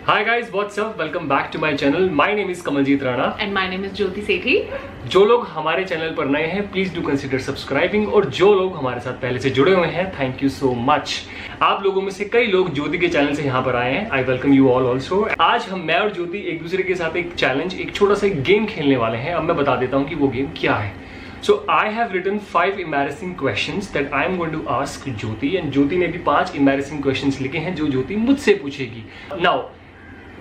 Hi guys, what's up? Welcome back to my channel. My name is Kamaljeet Rana. And my name is Jyoti Sethi. जो लोग हमारे channel पर नए हैं please do consider subscribing, और जो लोग हमारे साथ पहले से जुड़े हुए हैं थैंक यू सो मच। आप लोगों में से कई लोग ज्योति के चैनल से यहाँ पर आए हैं। I welcome you all also. आज मैं और ज्योति एक दूसरे के साथ एक चैलेंज, एक छोटा सा गेम खेलने वाले हैं। अब मैं बता देता हूँ कि वो गेम क्या है। So I have written 5 embarrassing questions that I am going to ask Jyoti, and Jyoti ने भी 5 embarrassing questions लिखे हैं जो ज्योति मुझसे पूछेगी। Now,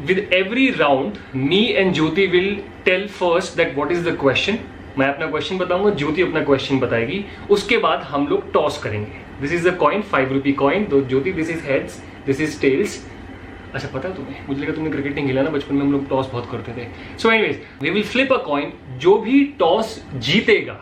with every round, me and Jyoti will tell first that what is the question. मैं अपना question बताऊंगा, ज्योति अपना क्वेश्चन बताएगी, उसके बाद हम लोग टॉस करेंगे। This is a coin, 5 rupee coin. तो ज्योति, this is heads, this is tails. अच्छा, पता है तुम्हें, मुझे लगा तुमने क्रिकेट नहीं खेला ना, बचपन में हम लोग टॉस बहुत करते थे। So anyways, we will flip a coin. जो भी टॉस जीतेगा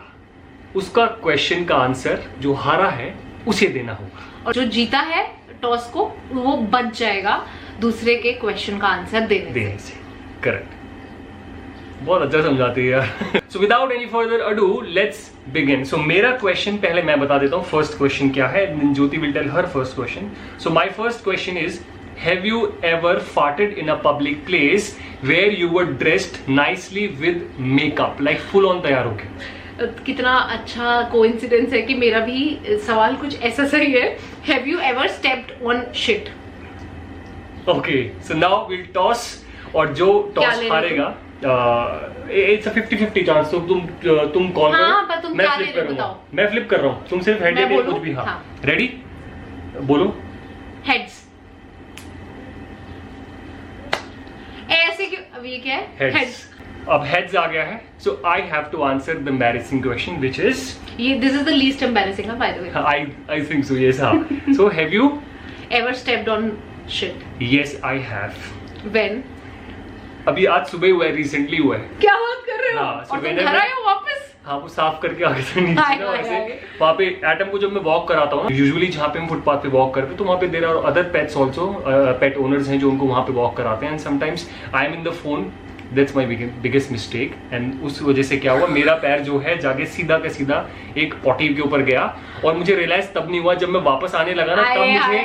उसका क्वेश्चन का आंसर जो हारा है उसे देना होगा, और जो जीता है टॉस को वो बच जाएगा दूसरे के क्वेश्चन का आंसर देने से। करेक्ट। बहुत अच्छा समझाती है यार। So without any further ado let's begin. So मेरा क्वेश्चन पहले मैं बता देता हूँ फर्स्ट क्वेश्चन क्या है, Jyoti will tell her first question. So my first question is, have you ever farted in a public place where you were dressed nicely with makeup, like full on तैयार होके? कितना अच्छा कोइंसिडेंस है कि मेरा भी सवाल कुछ ऐसा सही है। Have you ever stepped on shit? Okay, so now we'll toss, और जो टॉस हारेगा, इट्स अ 50-50 चांस। तो तुम कॉल करो। हाँ, पर तुम मैं क्या फ्लिप ले कर रहे हो रहा बताओ। हूँ, मैं फ्लिप कर रहा हूँ, तुम सिर्फ हेड या कुछ भी। हाँ, रेडी, बोलो। हेड्स। ऐसे क्यों? अब ये क्या है? हेड्स। अब हेड्स आ गया है, so I have to answer the embarrassing question which is, ये this is the least embarrassing by the way. I think so, yes. हाँ, so have you ever stepped on shit? Yes I have. When? अभी आज सुबह हुआ है, recently हुआ है। क्या बात कर रहे हो? हाँ, और तुम घर आए हो वापस? हाँ, वो साफ करके आगे से नीचे ना, वैसे वहाँ पे एटम को जब मैं वॉक कराता हूँ, यूजुअली जहाँ पे हम फुटपाथ पे वॉक करते हैं, तो वहाँ पे there are other pets also, pet owners हैं जो उनको वहाँ पे वॉक कराते हैं। And sometimes I am in the phone, that's my biggest mistake. And उस वजह से क्या हुआ, मेरा पैर जो है जाके सीधा का सीधा एक पॉटी के ऊपर गया, और मुझे रियलाइज तब नहीं हुआ, जब मैं वापस आने लगा ना, तब मुझे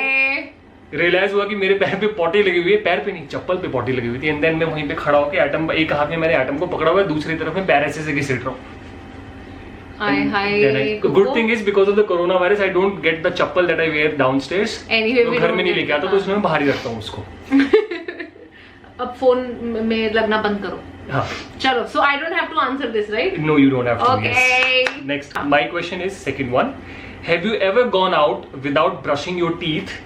रियलाइज हुआ कि मेरे पैर पे पॉटी लगी हुई है। पैर पे नहीं, चप्पल पे पॉटी लगी हुई थी। एंड देन मैं वहीं पे खड़ा होकर एटम, एक हाथ में मैंने एटम को पकड़ा हुआ है, दूसरी तरफ में पैर ऐसे से घसीट रहा हूँ। Good thing is because of the coronavirus I don't get the chappal that I wear downstairs. Anyway, तो घर में नहीं लेके आता, तो उसमें बाहर ही रखता हूँ उसको। अब फोन में लगना बंद करो। हाँ, चलो, so I don't have to answer this, right? no you don't have to. Okay. Yes. Next, my question is second one. Have you ever gone out without brushing your teeth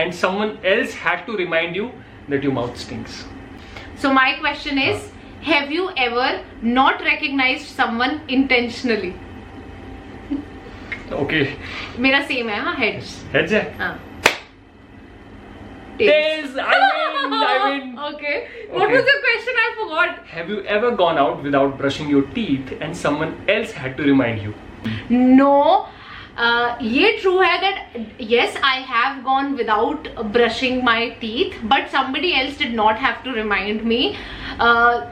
and someone else had to remind you that your mouth stinks? So my question is, have you ever not recognized someone intentionally? Okay. मेरा same है। हाँ, heads। Heads है? हाँ। Tails. I win. Okay. What was the question? I forgot. Have you ever gone out without brushing your teeth and someone else had to remind you? No. ये true है that yes, I have gone without brushing my teeth, but somebody else did not have to remind me.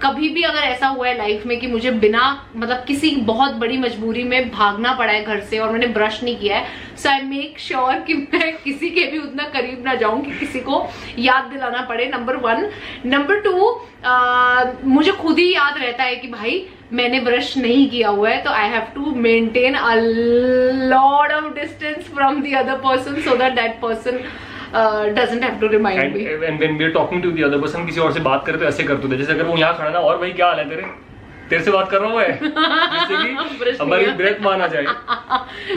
कभी भी अगर ऐसा हुआ है life में कि मुझे बिना मतलब किसी बहुत बड़ी मजबूरी में भागना पड़ा है घर से और मैंने ब्रश नहीं किया है, सो आई मेक श्योर कि मैं किसी के भी उतना करीब ना जाऊं कि किसी को याद दिलाना पड़े, नंबर 1। नंबर 2, मुझे खुद ही याद रहता है कि भाई मैंने ब्रश नहीं किया हुआ है, तो I have to maintain a lot of distance from the other person so that that person doesn't have to remind me. And when we are talking to the other person, किसी और से बात करते ऐसे करते थे, जैसे अगर वो यहाँ खड़ा ना, और भाई क्या हाल है तेरे से बात कर रहा हूँ मैं, जिससे कि हमारी ब्रेथ माना जाए।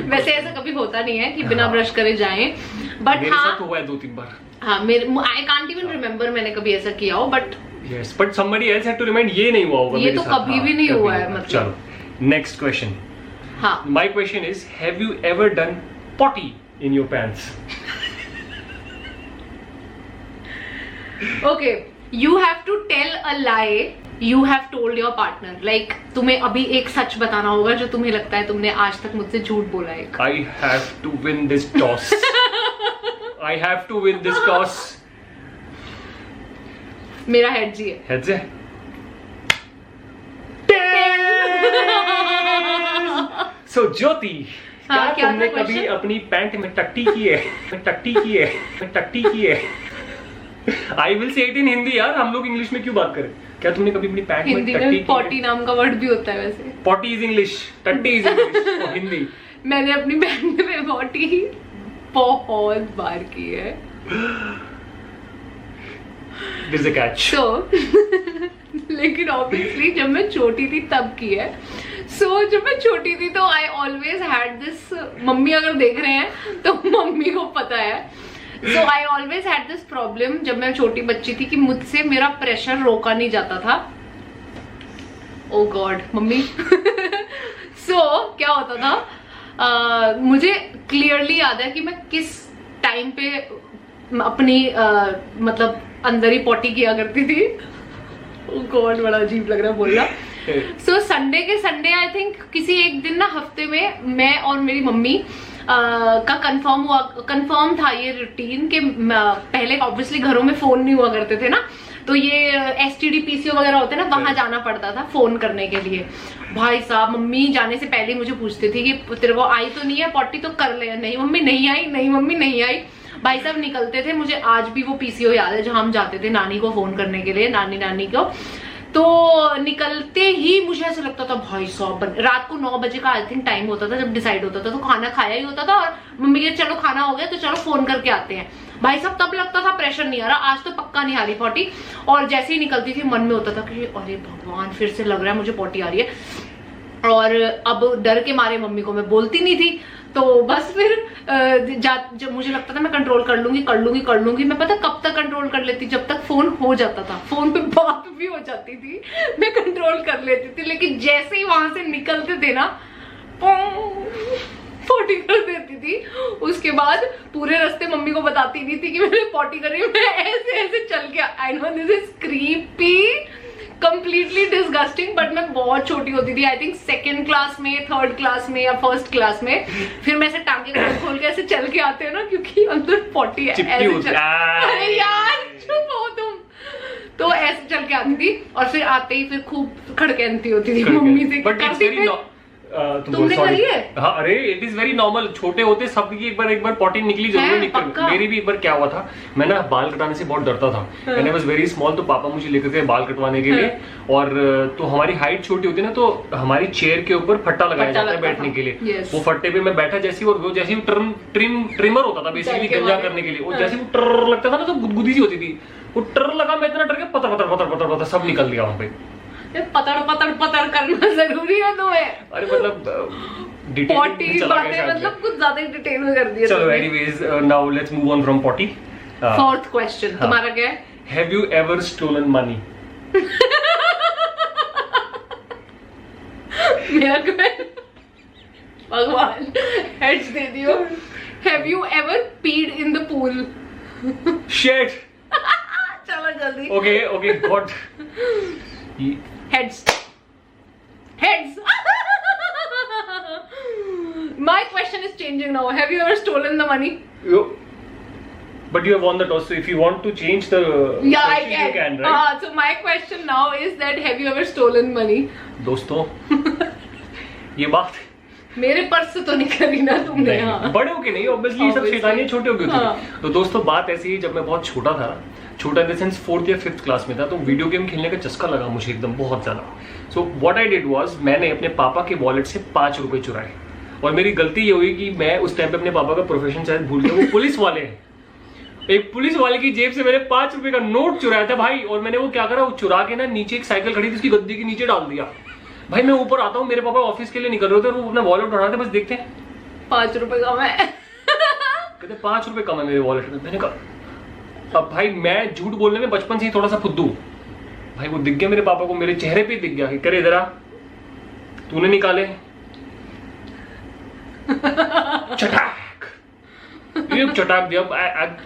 वैसे ऐसा कभी होता नहीं है कि बिना ब्रश करे जाएं, बट मेरे साथ हुआ है 2-3 बार। हाँ, I can't even remember मैंने कभी ऐसा किया हो, but yes, but somebody else had to remind, ये नहीं हुआ होगा ये तो कभी भी नहीं हुआ है। मतलब चलो नेक्स्ट क्वेश्चन। हाँ, my question is, have you ever done potty in your pants? Okay, you have to tell a lie you have told your partner. Like तुम्हें अभी एक सच बताना होगा जो तुम्हें लगता है तुमने आज तक मुझसे झूठ बोला है। I have to win this toss. I have to win this toss. मेरा हेड्स ही है। हेड्स है? So ज्योति, क्या तुमने कभी अपनी पैंट में टट्टी की है? I will say it in Hindi यार, हम लोग इंग्लिश में क्यों बात करें? क्या तुमने कभी अपनी पैंट में हिंदी में पॉटी नाम का वर्ड भी होता है वैसे। पॉटी इज इंग्लिश, टट्टी इज इंग्लिश, हिंदी। मैंने अपनी पैंट में पॉटी बहुत बार की है। There's a catch. So, लेकिन ऑब्वियसली जब मैं छोटी थी तब की है। जब मैं छोटी थी तो I always had this, mummy अगर देख रहे हैं तो मम्मी को पता है। I always had this problem जब मैं छोटी बच्ची थी कि मुझसे मेरा प्रेशर रोका नहीं जाता था। ओ गॉड मम्मी। क्या होता था, मुझे क्लियरली याद है कि मैं किस टाइम पे अपनी मतलब अंदर ही पॉटी किया करती थी। ओ गॉड बड़ा अजीब लग रहा है बोलना। संडे के संडे आई थिंक किसी एक दिन ना हफ्ते में मैं और मेरी मम्मी का कंफर्म था ये रूटीन कि पहले ऑब्वियसली घरों में फोन नहीं हुआ करते थे ना, तो ये STD PCO वगैरह होते ना, वहां जाना पड़ता था फोन करने के लिए। भाई साहब मम्मी जाने से पहले मुझे पूछती थी कि तेरे को आई तो नहीं है पॉटी, तो कर ले। नहीं मम्मी नहीं आई, नहीं मम्मी नहीं आई। भाई साहब निकलते थे। मुझे आज भी वो PCO याद है जहां हम जाते थे नानी को फोन करने के लिए, नानी को। तो निकलते ही मुझे ऐसा लगता था भाई साहब, रात को 9 बजे का आई थिंक टाइम होता था जब डिसाइड होता था, तो खाना खाया ही होता था और मम्मी के चलो खाना हो गया तो चलो फोन करके आते हैं। भाई साहब तब लगता था प्रेशर नहीं आ रहा, आज तो पक्का नहीं आ रही पॉटी। और जैसे ही निकलती थी मन में होता था कि अरे भगवान फिर से लग रहा है मुझे पॉटी आ रही है। और अब डर के मारे मम्मी को मैं बोलती नहीं थी, तो बस फिर जब मुझे लगता था मैं कंट्रोल कर लूंगी, मैं पता कब तक कंट्रोल कर लेती, जब तक फोन हो जाता था, फोन पे बात भी हो जाती थी, मैं कंट्रोल कर लेती थी। लेकिन जैसे ही वहां से निकलते थे ना पॉटी कर देती थी। उसके बाद पूरे रास्ते मम्मी को बताती नहीं थी कि मैंने पॉटी करी, मैं ऐसे ऐसे चल के, I know this is creepy, completely disgusting, but मैं बहुत छोटी होती थी, आई थिंक 2nd क्लास में, 3rd क्लास में या 1st क्लास में। फिर मैं ऐसे टांगे खोल के ऐसे चल के आते हैं ना, क्योंकि अंदर पॉटी है, ऐसे अरे यार चुप हो तुम। तो ऐसे चल के आती थी और फिर आते ही फिर खूब खड़कती होती थी मम्मी से। तुमने करी है? हाँ, अरे इट इज वेरी नॉर्मल, छोटे होते सबकी एक बार पॉटी निकली जरूर निकल। मेरी भी एक बार क्या हुआ था, मैं ना बाल कटाने से बहुत डरता था, मैंने बस वेरी स्मॉल, तो पापा मुझे लेकर गए बाल कटवाने के लिए। और तो हमारी हाइट छोटी होती है ना, तो हमारी चेयर के ऊपर फट्टा लगाया जाता है बैठने के लिए। वो फट्टे पे मैं बैठा जैसे, और वो जैसे ट्रिमर होता था बेसिकली गंजा करने के लिए, वो जैसे वो ट्र लगता था ना तो गुदगुदी सी होती थी, वो ट्र लगा, मैं इतना डर गया, पतर सब निकल गया वहां पे। पतर करना जरूरी है तुम्हें? अरे मतलब पॉटी बातें मतलब कुछ ज्यादा ही डिटेल में कर दिया। चलो anyways now let's move on from potty. 4th question तुम्हारा क्या है? Have you ever stolen money? मेरा भगवान हेड्स दे दियो। हैव यू एवर पीड इन द पूल? शिट। चलो जल्दी। Okay God. Heads. My question is changing now. Have you ever stolen the money? But you have won the toss, so if you want to change the I you can, right? So my question now is that have you ever stolen money? दोस्तों ये बात मेरे purse से तो नहीं करी ना तुमने? हाँ। बड़े हो के नहीं, ऑब्वियसली सब शैतानियां छोटे हो गए थे। तो दोस्तों बात ऐसी है, जब मैं बहुत छोटा था, छोटा इन द सेंस 4th या 5th क्लास में था, तो वीडियो गेम खेलने का चस्का लगा मुझे एकदम बहुत ज्यादा। So what I did was, मैंने अपने पापा के वॉलेट से 5 रुपए चुराए। और मेरी गलती ये हुई कि मैं उस टाइम पे अपने पापा का प्रोफेशन शायद भूल गया, वो पुलिस वाले हैं। एक पुलिस वाले की जेब से मैंने 5 रुपए का नोट चुराया था भाई। और मैंने वो क्या करा, वो चुरा के ना नीचे एक साइकिल खड़ी थी उसकी गद्दी के नीचे डाल दिया। भाई मैं ऊपर आता हूँ, मेरे पापा ऑफिस के लिए निकल रहे थे और वो अपना वॉलेट उठा रहे थे, बस देखते हैं 5 रुपए कम है। कहते 5 रुपए कम है मेरे वॉलेट में। मैंने कहा, अब भाई मैं झूठ बोलने में बचपन से ही थोड़ा सा फुद्दू, भाई वो दिख गया मेरे पापा को, मेरे चेहरे पे दिख गया कि करे जरा तूने निकाले। चटाक चटाक दिया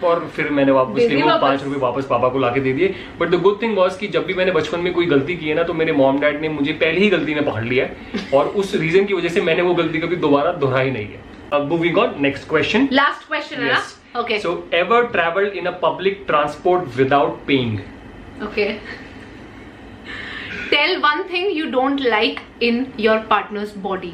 और फिर मैंने वापस वो 5 रुपए वापस पापा को लाके दे दिए। But the good thing was कि जब भी मैंने बचपन में कोई गलती की है ना, तो मेरे मॉम डैड ने मुझे पहले ही गलती में पकड़ लिया है, और उस रीजन की वजह से मैंने वो गलती कभी दोबारा दोहराई नहीं है। अब moving on, next question, last question है। Okay. So, ever traveled in a public transport without paying? Okay. Tell one thing you don't like in your partner's body.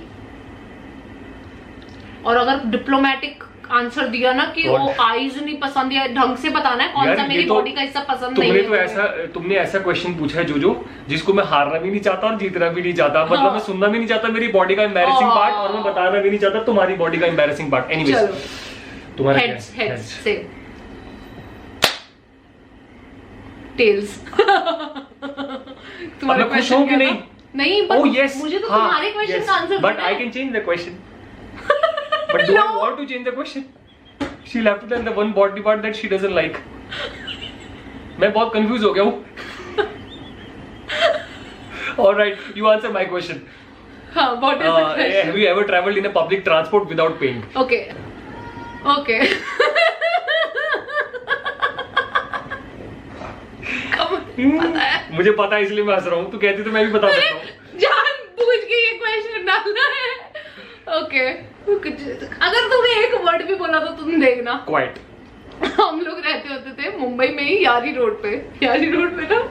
और अगर डिप्लोमेटिक आंसर दिया ना कि वो आईज नहीं पसंद है, ढंग से बताना है कौन सा मेरी बॉडी का हिस्सा पसंद नहीं है। तुमने ऐसा क्वेश्चन पूछा है जो जिसको मैं हारना भी नहीं चाहता और जीतना भी नहीं चाहता, मतलब मैं सुनना भी नहीं चाहता मेरी बॉडी का एम्बैरेसिंग पार्ट, और मैं बताना भी नहीं चाहता तुम्हारी बॉडी का एम्बैरेसिंग पार्ट। एनीवेज तुम्हारा हेड्स से टेल्स। तुम्हारा क्वेश्चन कि नहीं? नहीं, but मुझे तो तुम्हारे क्वेश्चन का answer but I can change the question. But do I want to change the question? She'll have to tell the one body part that she doesn't like. मैं बहुत confused हो गया हूँ। All right, you answer my question. हाँ, what is the question? Have you ever traveled in a public transport without paying? Okay. Okay. पता है। मुझे पता है इसलिए मैं हंस रहा हूँ। तू कहती तो मैं भी बता सकता हूँ। जानबूझ के ये क्वेश्चन डालना है। ओके, अगर तुमने एक वर्ड भी बोला तो तुम देखना। क्वाइट। हम लोग रहते होते थे मुंबई में ही यारी रोड पे ना,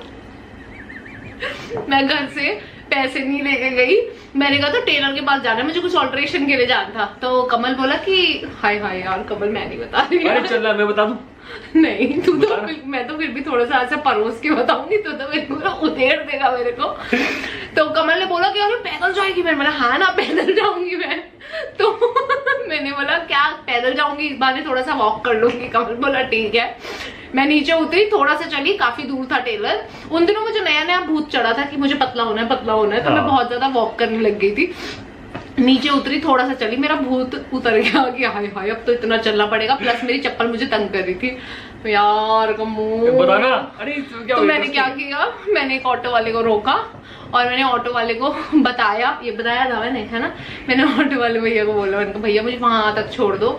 मैं घर से पैसे नहीं लेके गई, मैंने कहा तो टेलर के पास जाना है, मुझे कुछ ऑल्टरेशन के लिए जाना था। तो कमल बोला कि हाय हाय यार कमल मैं नहीं बता रही। अरे चल मैं बता दूं। नहीं तू तो मैं तो फिर भी थोड़ा सा ऐसे परोस के बताऊंगी तो मेरे को उधेड़ देगा मेरे को। तो कमल ने बोला कि अरे पैदल जाएगी, मैंने बोला हाँ ना पैदल जाऊंगी मैं। तो मैंने बोला क्या पैदल जाऊंगी, इस बार थोड़ा सा वॉक कर लूंगी। कमल बोला ठीक है। मैं नीचे उतरी, थोड़ा सा चली, काफी दूर था टेलर। उन दिनों मुझे नया नया भूत चढ़ा था कि मुझे पतला होना है तो मैं बहुत ज्यादा वॉक करने लग गई थी। नीचे उतरी, थोड़ा सा चली, मेरा भूत उतर गया कि हाय हाय अब तो इतना चलना पड़ेगा, प्लस मेरी चप्पल मुझे तंग कर रही थी यार बताना। अरे तो मैंने क्या किया, मैंने एक ऑटो वाले को रोका और मैंने ऑटो वाले को बताया था मैंने, है ना, मैंने ऑटो वाले भैया को बोला, मैंने कहा भैया मुझे वहां तक छोड़ दो।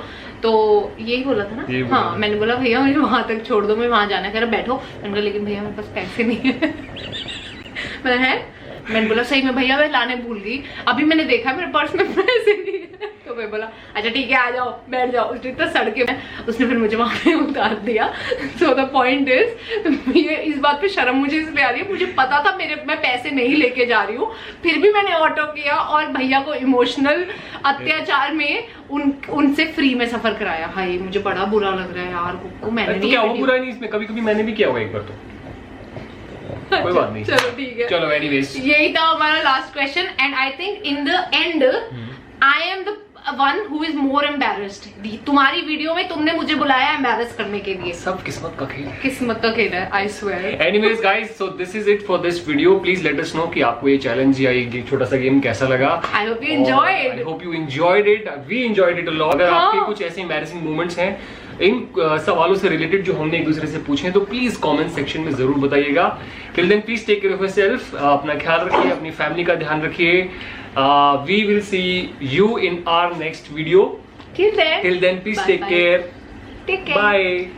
तो यही बोला था ना, हाँ मैंने बोला भैया मुझे वहां तक छोड़ दो, मैं वहां जाना, कह रहा बैठो। मैंने कहा लेकिन भैया मेरे पास पैसे नहीं है। मैंने बोला सही में भैया मैं लाने भूल गई, अभी मैंने देखा मेरे पर्स में पैसे नहीं है। तो मैं बोला अच्छा ठीक है आ जाओ बैठ जाओ। उसने इतना सड़के में उसने फिर मुझे वहां पे उतार दिया। सो द पॉइंट इज, ये इस बात पे शर्म मुझे इसलिए आ रही है, मुझे पता था मैं पैसे नहीं लेके जा रही हूँ, फिर भी मैंने ऑटो किया और भैया को इमोशनल अत्याचार में उनसे फ्री में सफर कराया। हाय मुझे बड़ा बुरा लग रहा है यार। मैंने क्या वो बुरा नहीं इसमें, कभी कभी मैंने भी किया होगा एक बार तो। कोई बात नहीं, चलो ठीक है। चलो एनीवेज यही था हमारा last question and I think in the and I am the one who is more embarrassed. तुम्हारी वीडियो में तुमने मुझे बुलाया एम्बैरेस करने के लिए। सब किस्मत का खेल है। किस्मत का खेल है, I swear. Anyways guys, so this is it for this video. Please let us know कि आपको ये चैलेंज या ये छोटा सा गेम कैसा लगा। I hope you enjoyed. I hope you enjoyed it. We enjoyed it a lot. अगर आपके कुछ ऐसे एम्बैरेसिंग मोमेंट्स हैं इन सवालों से रिलेटेड जो हमने एक दूसरे से पूछे तो प्लीज कमेंट सेक्शन में जरूर बताइएगा। Till then please take care of yourself. अपना ख्याल रखिए, अपनी फैमिली का ध्यान रखिए। We will see you in our next video. Till then please take care. Take care. Bye.